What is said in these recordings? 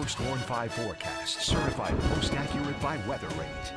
first 4 and 5 forecast, certified most accurate by Weather Rate.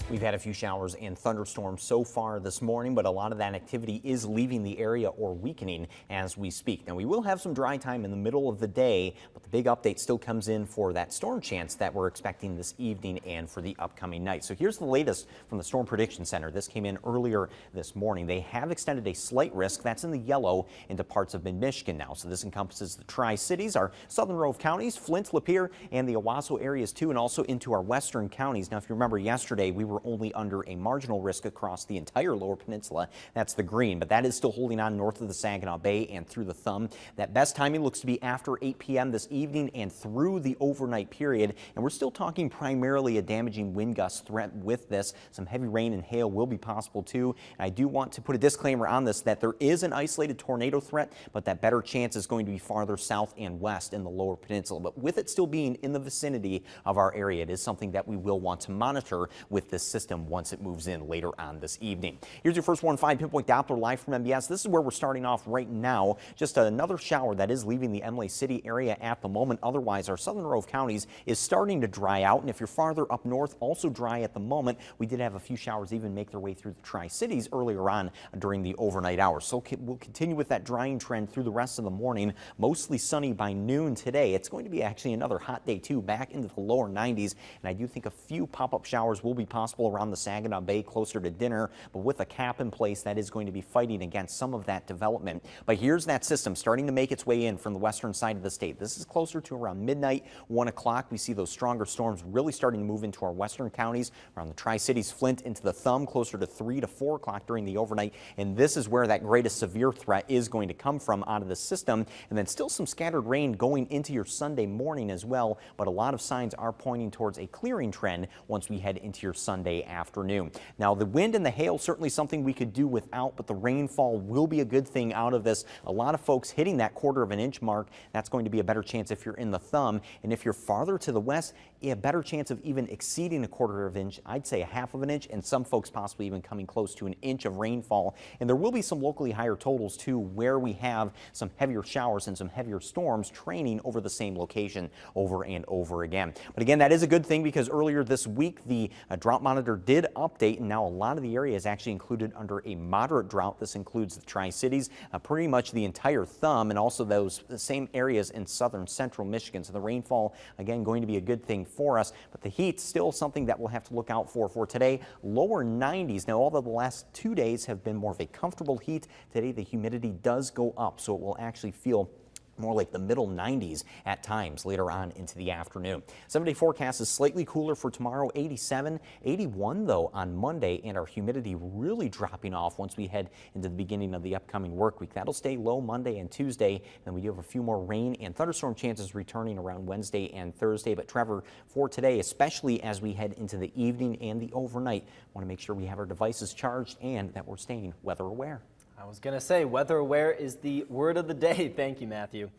We've had a few showers and thunderstorms so far this morning, but a lot of that activity is leaving the area or weakening as we speak. Now, we will have some dry time in the middle of the day, but the big update still comes in for that storm chance that we're expecting this evening and for the upcoming night. So here's the latest from the Storm Prediction Center. This came in earlier this morning. They have extended a slight risk, that's in the yellow, into parts of mid-Michigan now. So this encompasses the Tri-Cities, our southern row of counties, Flint, Lapeer, and the Owasso areas too, and also into our western counties. Now, if you remember yesterday, we were only under a marginal risk across the entire lower peninsula. That's the green, but that is still holding on north of the Saginaw Bay and through the thumb. That best timing looks to be after 8 p.m. this evening and through the overnight period. And we're still talking primarily a damaging wind gust threat with this. Some heavy rain and hail will be possible too. And I do want to put a disclaimer on this that there is an isolated tornado threat, but that better chance is going to be farther south and west in the lower peninsula. But with it still being in the vicinity of our area, it is something that we will want to monitor with this system once it moves in later on this evening. Here's your first 1-5 pinpoint Doppler live from MBS. This is where we're starting off right now. Just another shower that is leaving the Imlay City area at the moment. Otherwise, our southern row of counties is starting to dry out. And if you're farther up north, also dry at the moment. We did have a few showers even make their way through the Tri-Cities earlier on during the overnight hours. So we'll continue with that drying trend through the rest of the morning. Mostly sunny by noon today. It's going to be actually another hot day too, back into the lower 90s. And I do think a few pop-up showers will be possible around the Saginaw Bay closer to dinner, but with a cap in place that is going to be fighting against some of that development. But here's that system starting to make its way in from the western side of the state. This is closer to around midnight, 1 o'clock. We see those stronger storms really starting to move into our western counties, around the Tri-Cities, Flint, into the thumb, closer to 3 to 4 o'clock during the overnight. And this is where that greatest severe threat is going to come from out of the system. And then still some scattered rain going into your Sunday morning as well, but a lot of signs are pointing towards a clearing trend once we head into your Sunday afternoon. Now, the wind and the hail, certainly something we could do without, but the rainfall will be a good thing out of this. A lot of folks hitting that 1/4 of an inch mark. That's going to be a better chance if you're in the thumb. And if you're farther to the west, a better chance of even exceeding a 1/4 of an inch. I'd say a 1/2 of an inch, and some folks possibly even coming close to an inch of rainfall. And there will be some locally higher totals too, where we have some heavier showers and some heavier storms training over the same location over and over again. But again, that is a good thing because earlier this week, the drought monitor did update, and now a lot of the area is actually included under a moderate drought. This includes the Tri-Cities, pretty much the entire thumb, and also those same areas in southern central Michigan. So the rainfall, again, going to be a good thing for us, but the heat still something that we'll have to look out for today. Lower 90s. Now, although the last 2 days have been more of a comfortable heat, today the humidity does go up, so it will actually feel more like the middle 90s at times later on into the afternoon. 7-day forecast is slightly cooler for tomorrow, 87, 81 though on Monday, and our humidity really dropping off once we head into the beginning of the upcoming work week. That'll stay low Monday and Tuesday, and we do have a few more rain and thunderstorm chances returning around Wednesday and Thursday. But Trevor, for today, especially as we head into the evening and the overnight, want to make sure we have our devices charged and that we're staying weather aware. I was going to say weather aware is the word of the day. Thank you, Matthew.